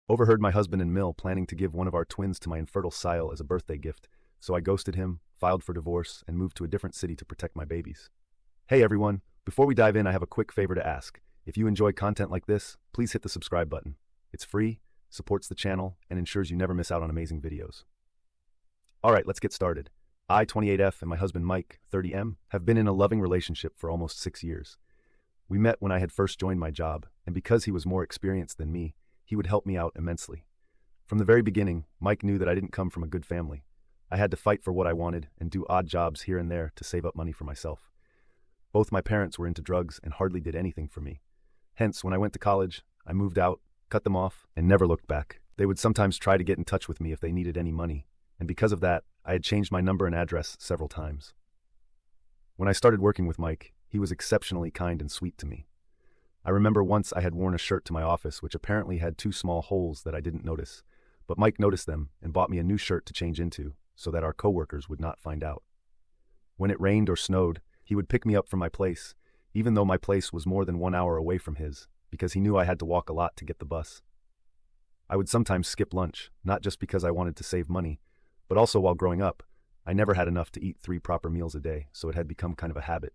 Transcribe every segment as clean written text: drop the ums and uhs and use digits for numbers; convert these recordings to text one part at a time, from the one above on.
Overheard my husband and Mill planning to give one of our twins to my infertile sile as a birthday gift, so I ghosted him, filed for divorce, and moved to a different city to protect my babies. Hey everyone, before we dive in I have a quick favor to ask. If you enjoy content like this, please hit the subscribe button. It's free, supports the channel, and ensures you never miss out on amazing videos. Alright, let's get started. I, 28F, and my husband Mike, 30M, have been in a loving relationship for almost 6 years. We met when I had first joined my job, and because he was more experienced than me, he would help me out immensely. From the very beginning, Mike knew that I didn't come from a good family. I had to fight for what I wanted and do odd jobs here and there to save up money for myself. Both my parents were into drugs and hardly did anything for me. Hence, when I went to college, I moved out, cut them off, and never looked back. They would sometimes try to get in touch with me if they needed any money, and because of that, I had changed my number and address several times. When I started working with Mike, he was exceptionally kind and sweet to me. I remember once I had worn a shirt to my office which apparently had 2 small holes that I didn't notice, but Mike noticed them and bought me a new shirt to change into so that our coworkers would not find out. When it rained or snowed, he would pick me up from my place, even though my place was more than 1 hour away from his, because he knew I had to walk a lot to get the bus. I would sometimes skip lunch, not just because I wanted to save money, but also while growing up, I never had enough to eat 3 proper meals a day, so it had become kind of a habit.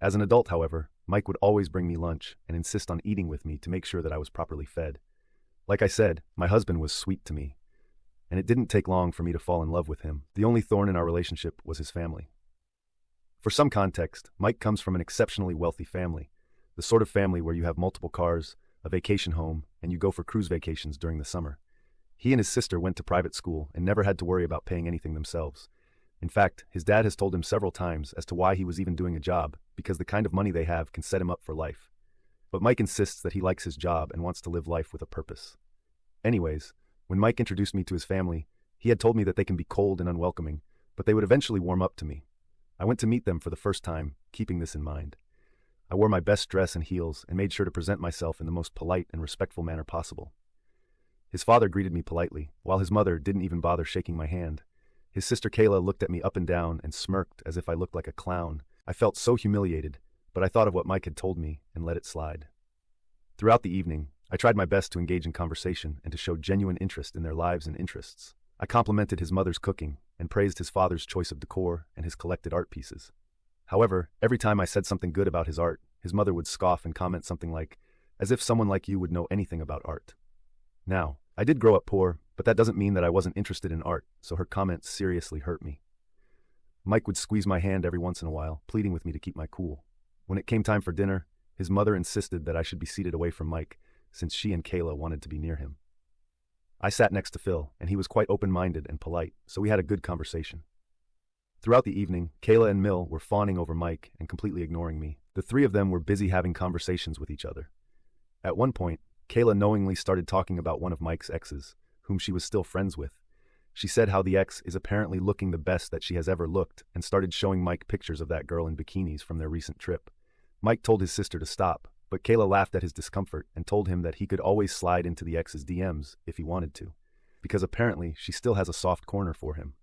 As an adult, however, Mike would always bring me lunch and insist on eating with me to make sure that I was properly fed. Like I said, my husband was sweet to me, and it didn't take long for me to fall in love with him. The only thorn in our relationship was his family. For some context, Mike comes from an exceptionally wealthy family, the sort of family where you have multiple cars, a vacation home, and you go for cruise vacations during the summer. He and his sister went to private school and never had to worry about paying anything themselves. In fact, his dad has told him several times as to why he was even doing a job, because the kind of money they have can set him up for life. But Mike insists that he likes his job and wants to live life with a purpose. Anyways, when Mike introduced me to his family, he had told me that they can be cold and unwelcoming, but they would eventually warm up to me. I went to meet them for the first time, keeping this in mind. I wore my best dress and heels and made sure to present myself in the most polite and respectful manner possible. His father greeted me politely, while his mother didn't even bother shaking my hand. His sister Kayla looked at me up and down and smirked as if I looked like a clown. I felt so humiliated, but I thought of what Mike had told me and let it slide. Throughout the evening, I tried my best to engage in conversation and to show genuine interest in their lives and interests. I complimented his mother's cooking and praised his father's choice of decor and his collected art pieces. However, every time I said something good about his art, his mother would scoff and comment something like, "As if someone like you would know anything about art." Now, I did grow up poor, but that doesn't mean that I wasn't interested in art, so her comments seriously hurt me. Mike would squeeze my hand every once in a while, pleading with me to keep my cool. When it came time for dinner, his mother insisted that I should be seated away from Mike, since she and Kayla wanted to be near him. I sat next to Phil, and he was quite open-minded and polite, so we had a good conversation. Throughout the evening, Kayla and Mill were fawning over Mike and completely ignoring me. The 3 of them were busy having conversations with each other. At one point, Kayla knowingly started talking about one of Mike's exes, whom she was still friends with. She said how the ex is apparently looking the best that she has ever looked and started showing Mike pictures of that girl in bikinis from their recent trip. Mike told his sister to stop, but Kayla laughed at his discomfort and told him that he could always slide into the ex's DMs if he wanted to, because apparently she still has a soft corner for him.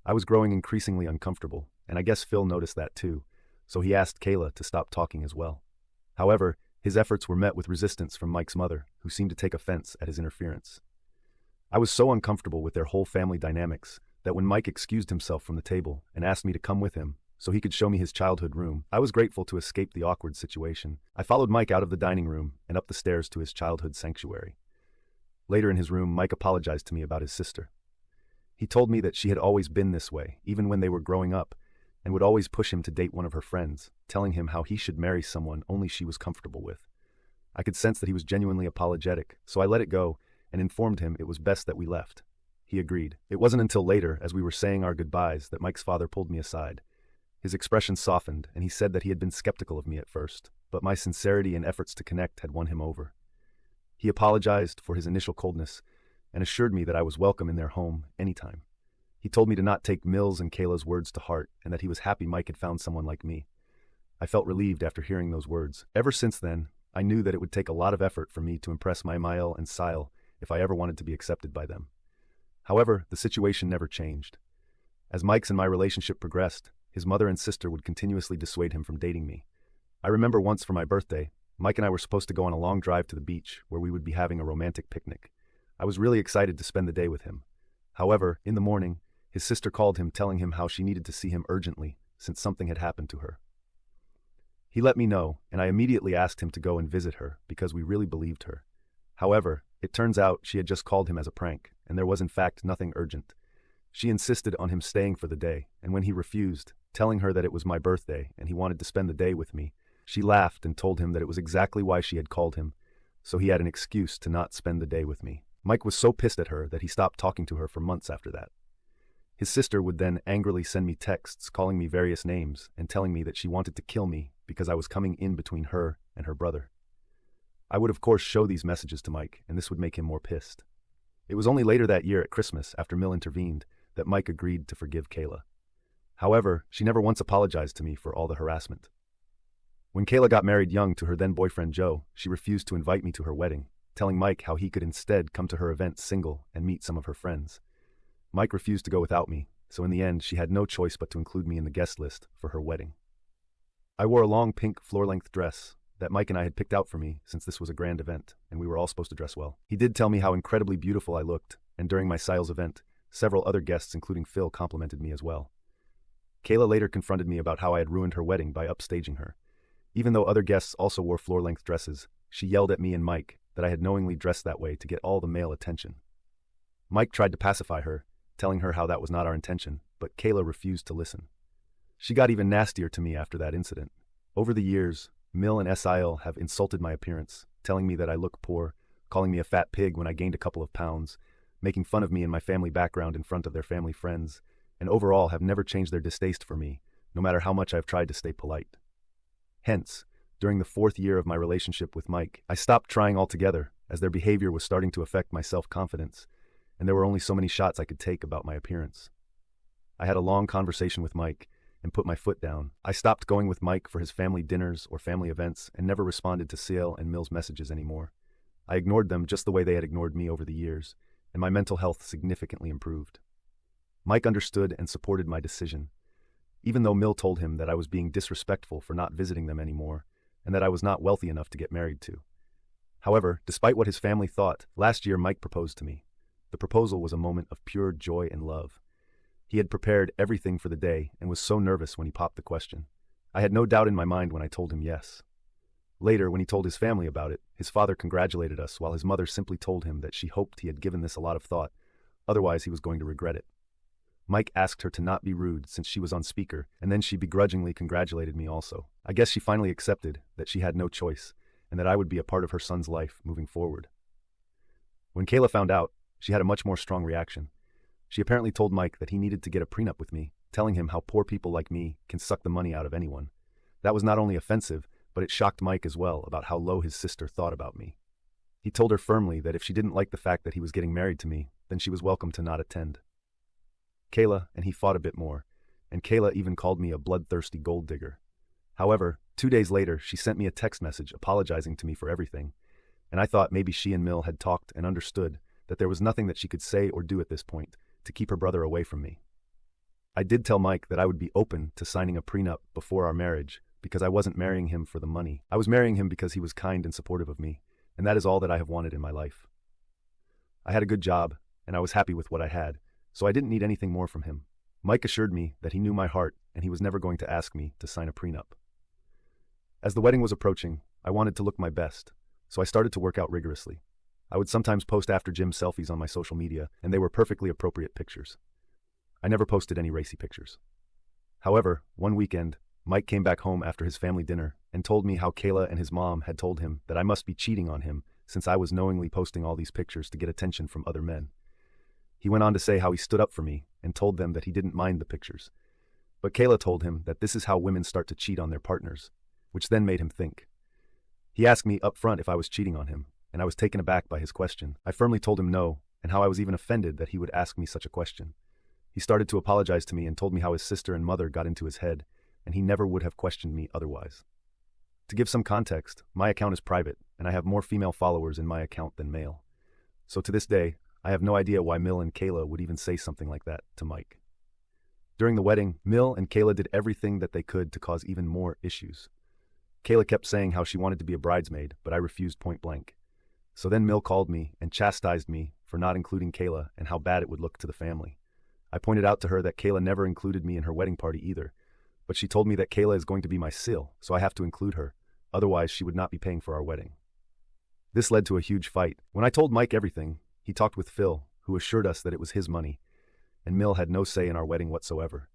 I was growing increasingly uncomfortable, and I guess Phil noticed that too, so he asked Kayla to stop talking as well. However, his efforts were met with resistance from Mike's mother, who seemed to take offense at his interference. I was so uncomfortable with their whole family dynamics that when Mike excused himself from the table and asked me to come with him so he could show me his childhood room, I was grateful to escape the awkward situation. I followed Mike out of the dining room and up the stairs to his childhood sanctuary. Later in his room, Mike apologized to me about his sister. He told me that she had always been this way, even when they were growing up, and would always push him to date one of her friends, telling him how he should marry someone only she was comfortable with. I could sense that he was genuinely apologetic, so I let it go and informed him it was best that we left. He agreed. It wasn't until later, as we were saying our goodbyes, that Mike's father pulled me aside. His expression softened, and he said that he had been skeptical of me at first, but my sincerity and efforts to connect had won him over. He apologized for his initial coldness and assured me that I was welcome in their home anytime. He told me to not take Mills and Kayla's words to heart and that he was happy Mike had found someone like me. I felt relieved after hearing those words. Ever since then, I knew that it would take a lot of effort for me to impress my Mael and Sile if I ever wanted to be accepted by them. However, the situation never changed. As Mike's and my relationship progressed, his mother and sister would continuously dissuade him from dating me. I remember once for my birthday, Mike and I were supposed to go on a long drive to the beach where we would be having a romantic picnic. I was really excited to spend the day with him. However, in the morning, his sister called him telling him how she needed to see him urgently since something had happened to her. He let me know, and I immediately asked him to go and visit her because we really believed her. However, it turns out she had just called him as a prank, and there was in fact nothing urgent. She insisted on him staying for the day, and when he refused, telling her that it was my birthday and he wanted to spend the day with me, she laughed and told him that it was exactly why she had called him, so he had an excuse to not spend the day with me. Mike was so pissed at her that he stopped talking to her for months after that. His sister would then angrily send me texts calling me various names and telling me that she wanted to kill me because I was coming in between her and her brother. I would of course show these messages to Mike, and this would make him more pissed. It was only later that year at Christmas, after Mill intervened, that Mike agreed to forgive Kayla. However, she never once apologized to me for all the harassment. When Kayla got married young to her then-boyfriend Joe, she refused to invite me to her wedding, telling Mike how he could instead come to her event single and meet some of her friends. Mike refused to go without me, so in the end she had no choice but to include me in the guest list for her wedding. I wore a long pink floor-length dress that Mike and I had picked out for me since this was a grand event and we were all supposed to dress well. He did tell me how incredibly beautiful I looked, and during my Siles event, several other guests including Phil complimented me as well. Kayla later confronted me about how I had ruined her wedding by upstaging her. Even though other guests also wore floor-length dresses, she yelled at me and Mike that I had knowingly dressed that way to get all the male attention. Mike tried to pacify her, telling her how that was not our intention, but Kayla refused to listen. She got even nastier to me after that incident. Over the years, Mill and Sil have insulted my appearance, telling me that I look poor, calling me a fat pig when I gained a couple of pounds, making fun of me and my family background in front of their family friends, and overall have never changed their distaste for me, no matter how much I've tried to stay polite. Hence, during the 4th year of my relationship with Mike, I stopped trying altogether, as their behavior was starting to affect my self-confidence, and there were only so many shots I could take about my appearance. I had a long conversation with Mike and put my foot down. I stopped going with Mike for his family dinners or family events and never responded to Sil and Mill's messages anymore. I ignored them just the way they had ignored me over the years, and my mental health significantly improved. Mike understood and supported my decision, even though Mill told him that I was being disrespectful for not visiting them anymore, and that I was not wealthy enough to get married to. However, despite what his family thought, last year Mike proposed to me. The proposal was a moment of pure joy and love. He had prepared everything for the day and was so nervous when he popped the question. I had no doubt in my mind when I told him yes. Later, when he told his family about it, his father congratulated us while his mother simply told him that she hoped he had given this a lot of thought, otherwise he was going to regret it. Mike asked her to not be rude since she was on speaker, and then she begrudgingly congratulated me also. I guess she finally accepted that she had no choice, and that I would be a part of her son's life moving forward. When Kayla found out, she had a much more strong reaction. She apparently told Mike that he needed to get a prenup with me, telling him how poor people like me can suck the money out of anyone. That was not only offensive, but it shocked Mike as well about how low his sister thought about me. He told her firmly that if she didn't like the fact that he was getting married to me, then she was welcome to not attend. Kayla and he fought a bit more, and Kayla even called me a bloodthirsty gold digger. However, 2 days later, she sent me a text message apologizing to me for everything, and I thought maybe she and Mill had talked and understood that there was nothing that she could say or do at this point to keep her brother away from me. I did tell Mike that I would be open to signing a prenup before our marriage because I wasn't marrying him for the money. I was marrying him because he was kind and supportive of me, and that is all that I have wanted in my life. I had a good job, and I was happy with what I had, so I didn't need anything more from him. Mike assured me that he knew my heart and he was never going to ask me to sign a prenup. As the wedding was approaching, I wanted to look my best, so I started to work out rigorously. I would sometimes post after gym selfies on my social media, and they were perfectly appropriate pictures. I never posted any racy pictures. However, one weekend, Mike came back home after his family dinner and told me how Kayla and his mom had told him that I must be cheating on him since I was knowingly posting all these pictures to get attention from other men. He went on to say how he stood up for me and told them that he didn't mind the pictures. But Kayla told him that this is how women start to cheat on their partners, which then made him think. He asked me up front if I was cheating on him, and I was taken aback by his question. I firmly told him no, and how I was even offended that he would ask me such a question. He started to apologize to me and told me how his sister and mother got into his head, and he never would have questioned me otherwise. To give some context, my account is private, and I have more female followers in my account than male. So to this day, I have no idea why Mill and Kayla would even say something like that to Mike. During the wedding, Mill and Kayla did everything that they could to cause even more issues. Kayla kept saying how she wanted to be a bridesmaid, but I refused point blank. So then Mill called me and chastised me for not including Kayla and how bad it would look to the family. I pointed out to her that Kayla never included me in her wedding party either, but she told me that Kayla is going to be my sil, so I have to include her, otherwise she would not be paying for our wedding. This led to a huge fight. When I told Mike everything, he talked with Phil, who assured us that it was his money, and Mill had no say in our wedding whatsoever.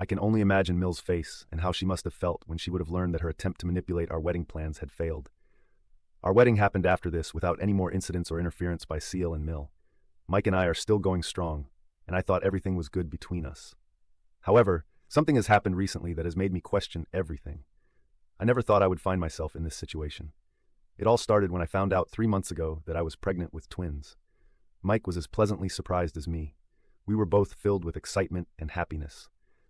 I can only imagine Mill's face and how she must have felt when she would have learned that her attempt to manipulate our wedding plans had failed. Our wedding happened after this without any more incidents or interference by Seal and Mill. Mike and I are still going strong, and I thought everything was good between us. However, something has happened recently that has made me question everything. I never thought I would find myself in this situation. It all started when I found out 3 months ago that I was pregnant with twins. Mike was as pleasantly surprised as me. We were both filled with excitement and happiness.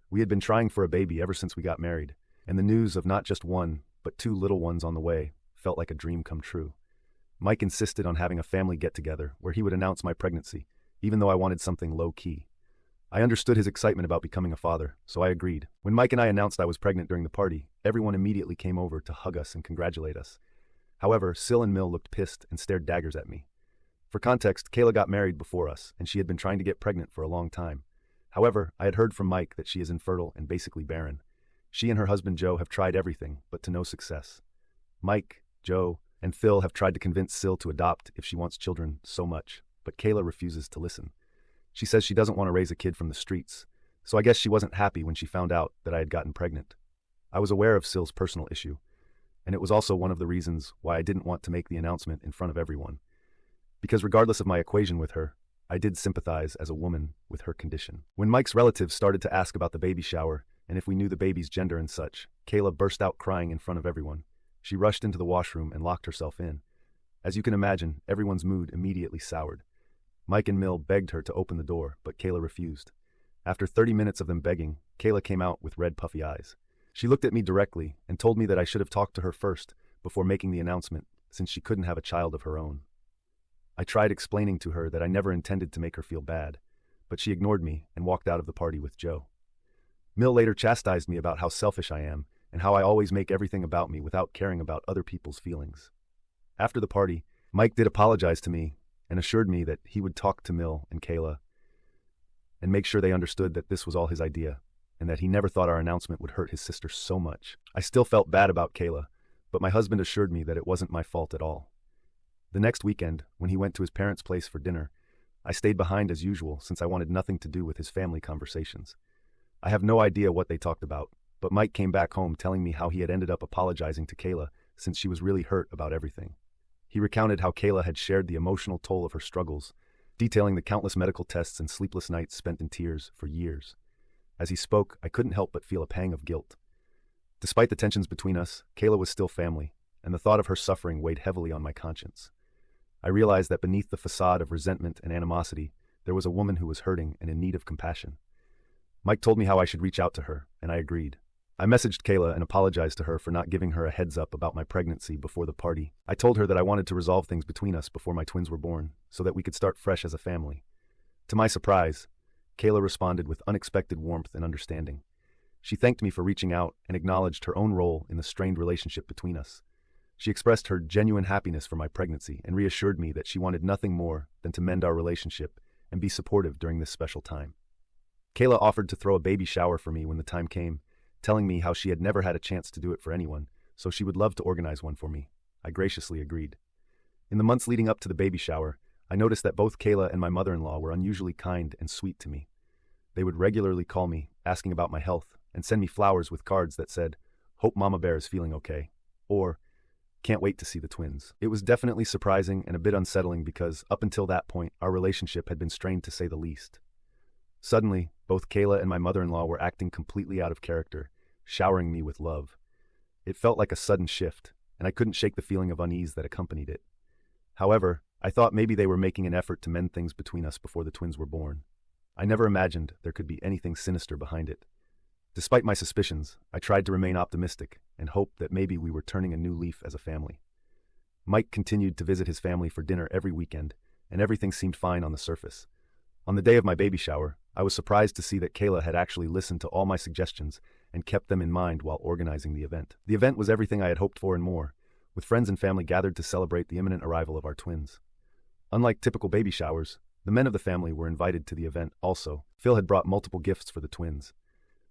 We had been trying for a baby ever since we got married, and the news of not just one, but 2 little ones on the way felt like a dream come true. Mike insisted on having a family get-together where he would announce my pregnancy, even though I wanted something low-key. I understood his excitement about becoming a father, so I agreed. When Mike and I announced I was pregnant during the party, everyone immediately came over to hug us and congratulate us. However, Sil and Mill looked pissed and stared daggers at me. For context, Kayla got married before us, and she had been trying to get pregnant for a long time. However, I had heard from Mike that she is infertile and basically barren. She and her husband Joe have tried everything, but to no success. Mike, Joe, and Phil have tried to convince Sil to adopt if she wants children so much, but Kayla refuses to listen. She says she doesn't want to raise a kid from the streets, so I guess she wasn't happy when she found out that I had gotten pregnant. I was aware of Sil's personal issue, and it was also one of the reasons why I didn't want to make the announcement in front of everyone. Because regardless of my equation with her, I did sympathize as a woman with her condition. When Mike's relatives started to ask about the baby shower and if we knew the baby's gender and such, Kayla burst out crying in front of everyone. She rushed into the washroom and locked herself in. As you can imagine, everyone's mood immediately soured. Mike and Mill begged her to open the door, but Kayla refused. After 30 minutes of them begging, Kayla came out with red puffy eyes. She looked at me directly and told me that I should have talked to her first before making the announcement, since she couldn't have a child of her own. I tried explaining to her that I never intended to make her feel bad, but she ignored me and walked out of the party with Joe. Mill later chastised me about how selfish I am and how I always make everything about me without caring about other people's feelings. After the party, Mike did apologize to me and assured me that he would talk to Mill and Kayla and make sure they understood that this was all his idea and that he never thought our announcement would hurt his sister so much. I still felt bad about Kayla, but my husband assured me that it wasn't my fault at all. The next weekend, when he went to his parents' place for dinner, I stayed behind as usual since I wanted nothing to do with his family conversations. I have no idea what they talked about, but Mike came back home telling me how he had ended up apologizing to Kayla since she was really hurt about everything. He recounted how Kayla had shared the emotional toll of her struggles, detailing the countless medical tests and sleepless nights spent in tears for years. As he spoke, I couldn't help but feel a pang of guilt. Despite the tensions between us, Kayla was still family, and the thought of her suffering weighed heavily on my conscience. I realized that beneath the facade of resentment and animosity, there was a woman who was hurting and in need of compassion. Mike told me how I should reach out to her, and I agreed. I messaged Kayla and apologized to her for not giving her a heads up about my pregnancy before the party. I told her that I wanted to resolve things between us before my twins were born, so that we could start fresh as a family. To my surprise, Kayla responded with unexpected warmth and understanding. She thanked me for reaching out and acknowledged her own role in the strained relationship between us. She expressed her genuine happiness for my pregnancy and reassured me that she wanted nothing more than to mend our relationship and be supportive during this special time. Kayla offered to throw a baby shower for me when the time came, telling me how she had never had a chance to do it for anyone, so she would love to organize one for me. I graciously agreed. In the months leading up to the baby shower, I noticed that both Kayla and my mother-in-law were unusually kind and sweet to me. They would regularly call me, asking about my health, and send me flowers with cards that said, "Hope Mama Bear is feeling okay," or "Can't wait to see the twins." It was definitely surprising and a bit unsettling because, up until that point, our relationship had been strained to say the least. Suddenly, both Kayla and my mother-in-law were acting completely out of character, showering me with love. It felt like a sudden shift, and I couldn't shake the feeling of unease that accompanied it. However, I thought maybe they were making an effort to mend things between us before the twins were born. I never imagined there could be anything sinister behind it. Despite my suspicions, I tried to remain optimistic and hoped that maybe we were turning a new leaf as a family. Mike continued to visit his family for dinner every weekend, and everything seemed fine on the surface. On the day of my baby shower, I was surprised to see that Kayla had actually listened to all my suggestions and kept them in mind while organizing the event. The event was everything I had hoped for and more, with friends and family gathered to celebrate the imminent arrival of our twins. Unlike typical baby showers, the men of the family were invited to the event also. Phil had brought multiple gifts for the twins.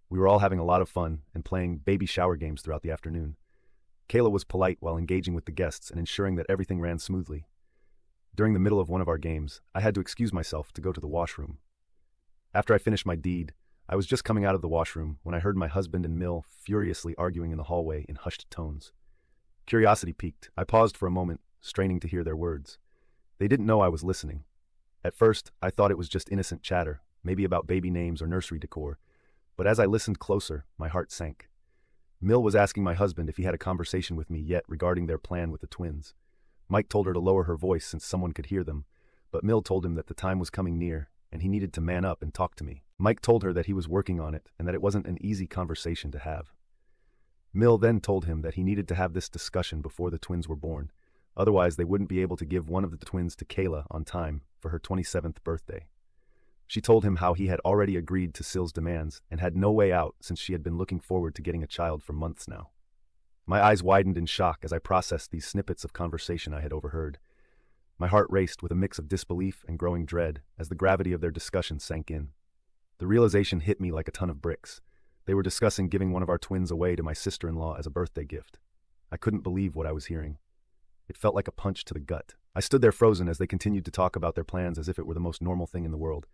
We were all having a lot of fun and playing baby shower games throughout the afternoon. Kayla was polite while engaging with the guests and ensuring that everything ran smoothly. During the middle of one of our games, I had to excuse myself to go to the washroom. After I finished my deed, I was just coming out of the washroom when I heard my husband and Mill furiously arguing in the hallway in hushed tones. Curiosity piqued. I paused for a moment, straining to hear their words. They didn't know I was listening. At first, I thought it was just innocent chatter, maybe about baby names or nursery decor, but as I listened closer, my heart sank. Mill was asking my husband if he had a conversation with me yet regarding their plan with the twins. Mike told her to lower her voice since someone could hear them, but Mill told him that the time was coming near and he needed to man up and talk to me. Mike told her that he was working on it and that it wasn't an easy conversation to have. Mill then told him that he needed to have this discussion before the twins were born, otherwise they wouldn't be able to give one of the twins to Kayla on time for her 27th birthday. She told him how he had already agreed to Syl's demands and had no way out since she had been looking forward to getting a child for months now. My eyes widened in shock as I processed these snippets of conversation I had overheard. My heart raced with a mix of disbelief and growing dread as the gravity of their discussion sank in. The realization hit me like a ton of bricks. They were discussing giving one of our twins away to my sister-in-law as a birthday gift. I couldn't believe what I was hearing. It felt like a punch to the gut. I stood there frozen as they continued to talk about their plans as if it were the most normal thing in the world.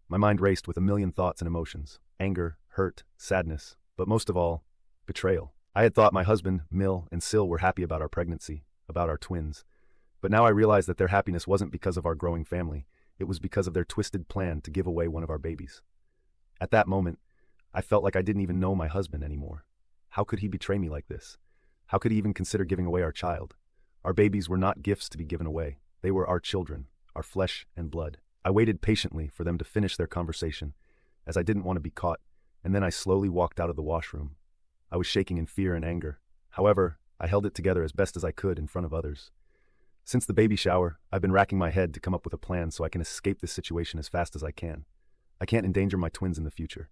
My mind raced with a million thoughts and emotions: anger, hurt, sadness, but most of all, betrayal. I had thought my husband, Mill, and Syl were happy about our pregnancy, about our twins. But now I realized that their happiness wasn't because of our growing family. It was because of their twisted plan to give away one of our babies. At that moment, I felt like I didn't even know my husband anymore. How could he betray me like this? How could he even consider giving away our child? Our babies were not gifts to be given away. They were our children, our flesh and blood. I waited patiently for them to finish their conversation, as I didn't want to be caught, and then I slowly walked out of the washroom. I was shaking in fear and anger. However, I held it together as best as I could in front of others. Since the baby shower, I've been racking my head to come up with a plan so I can escape this situation as fast as I can. I can't endanger my twins in the future.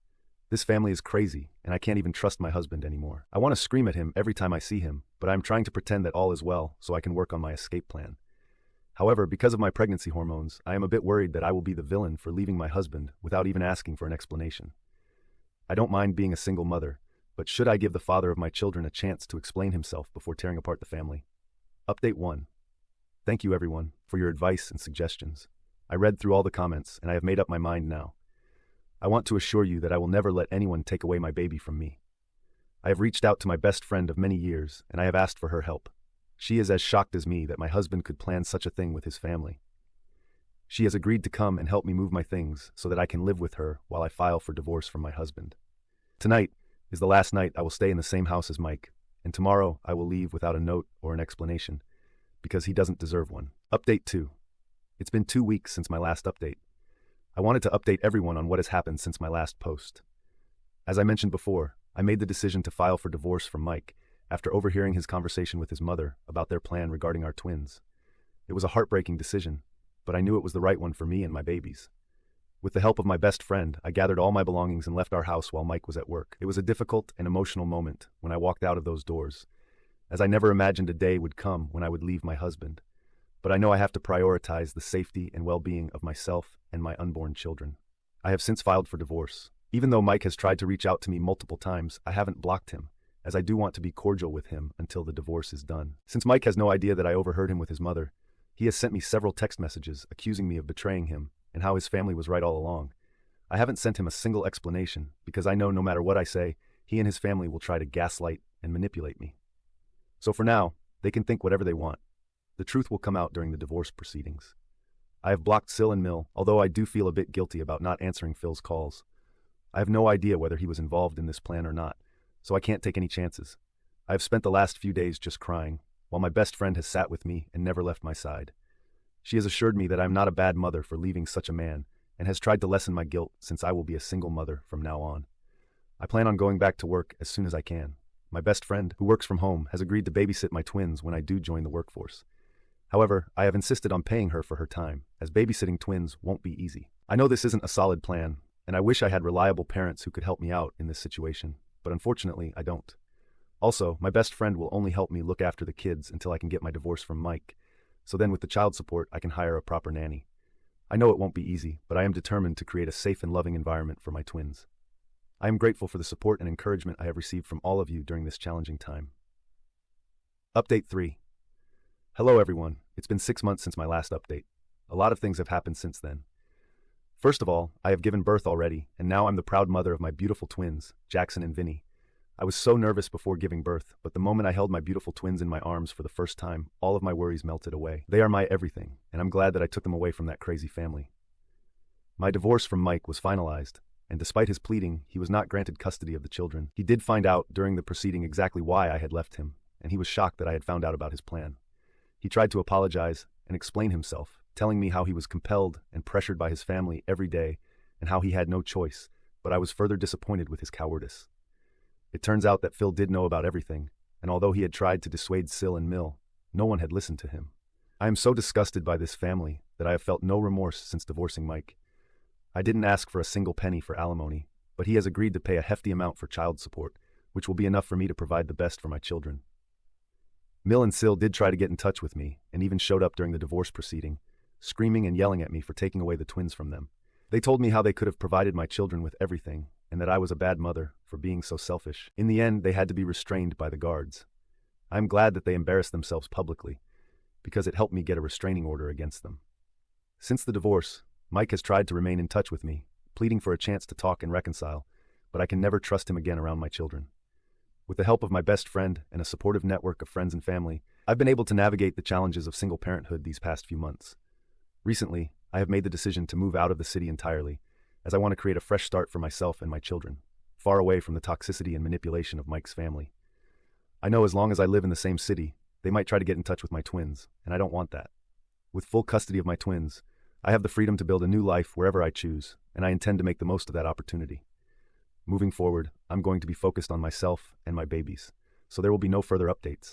This family is crazy, and I can't even trust my husband anymore. I want to scream at him every time I see him, but I'm trying to pretend that all is well so I can work on my escape plan. However, because of my pregnancy hormones, I am a bit worried that I will be the villain for leaving my husband without even asking for an explanation. I don't mind being a single mother, but should I give the father of my children a chance to explain himself before tearing apart the family? Update 1. Thank you everyone for your advice and suggestions. I read through all the comments and I have made up my mind now. I want to assure you that I will never let anyone take away my baby from me. I have reached out to my best friend of many years and I have asked for her help. She is as shocked as me that my husband could plan such a thing with his family. She has agreed to come and help me move my things so that I can live with her while I file for divorce from my husband. Tonight is the last night I will stay in the same house as Mike, and tomorrow I will leave without a note or an explanation, because he doesn't deserve one. Update 2. It's been 2 weeks since my last update. I wanted to update everyone on what has happened since my last post. As I mentioned before, I made the decision to file for divorce from Mike after overhearing his conversation with his mother about their plan regarding our twins. It was a heartbreaking decision, but I knew it was the right one for me and my babies. With the help of my best friend, I gathered all my belongings and left our house while Mike was at work. It was a difficult and emotional moment when I walked out of those doors, as I never imagined a day would come when I would leave my husband. But I know I have to prioritize the safety and well-being of myself and my unborn children. I have since filed for divorce. Even though Mike has tried to reach out to me multiple times, I haven't blocked him, as I do want to be cordial with him until the divorce is done. Since Mike has no idea that I overheard him with his mother, he has sent me several text messages accusing me of betraying him and how his family was right all along. I haven't sent him a single explanation because I know no matter what I say, he and his family will try to gaslight and manipulate me. So for now, they can think whatever they want. The truth will come out during the divorce proceedings. I have blocked Syl and Mill, although I do feel a bit guilty about not answering Phil's calls. I have no idea whether he was involved in this plan or not, so I can't take any chances. I have spent the last few days just crying, while my best friend has sat with me and never left my side. She has assured me that I am not a bad mother for leaving such a man, and has tried to lessen my guilt since I will be a single mother from now on. I plan on going back to work as soon as I can. My best friend, who works from home, has agreed to babysit my twins when I do join the workforce. However, I have insisted on paying her for her time, as babysitting twins won't be easy. I know this isn't a solid plan, and I wish I had reliable parents who could help me out in this situation, but unfortunately, I don't. Also, my best friend will only help me look after the kids until I can get my divorce from Mike, So then with the child support, I can hire a proper nanny. I know it won't be easy, but I am determined to create a safe and loving environment for my twins. I am grateful for the support and encouragement I have received from all of you during this challenging time. Update 3. Hello everyone, it's been 6 months since my last update. A lot of things have happened since then. First of all, I have given birth already, and now I'm the proud mother of my beautiful twins, Jackson and Vinny. I was so nervous before giving birth, but the moment I held my beautiful twins in my arms for the first time, all of my worries melted away. They are my everything, and I'm glad that I took them away from that crazy family. My divorce from Mike was finalized, and despite his pleading, he was not granted custody of the children. He did find out during the proceeding exactly why I had left him, and he was shocked that I had found out about his plan. He tried to apologize and explain himself, telling me how he was compelled and pressured by his family every day and how he had no choice, but I was further disappointed with his cowardice. It turns out that Phil did know about everything, and although he had tried to dissuade Sil and Mill, no one had listened to him. I am so disgusted by this family that I have felt no remorse since divorcing Mike. I didn't ask for a single penny for alimony, but he has agreed to pay a hefty amount for child support, which will be enough for me to provide the best for my children. Mill and Sil did try to get in touch with me, and even showed up during the divorce proceeding, screaming and yelling at me for taking away the twins from them. They told me how they could have provided my children with everything, and that I was a bad mother for being so selfish. In the end, they had to be restrained by the guards. I am glad that they embarrassed themselves publicly, because it helped me get a restraining order against them. Since the divorce, Mike has tried to remain in touch with me, pleading for a chance to talk and reconcile, but I can never trust him again around my children. With the help of my best friend and a supportive network of friends and family, I've been able to navigate the challenges of single parenthood these past few months. Recently, I have made the decision to move out of the city entirely, as I want to create a fresh start for myself and my children, far away from the toxicity and manipulation of Mike's family. I know as long as I live in the same city, they might try to get in touch with my twins, and I don't want that. With full custody of my twins, I have the freedom to build a new life wherever I choose, and I intend to make the most of that opportunity. Moving forward, I'm going to be focused on myself and my babies, so there will be no further updates.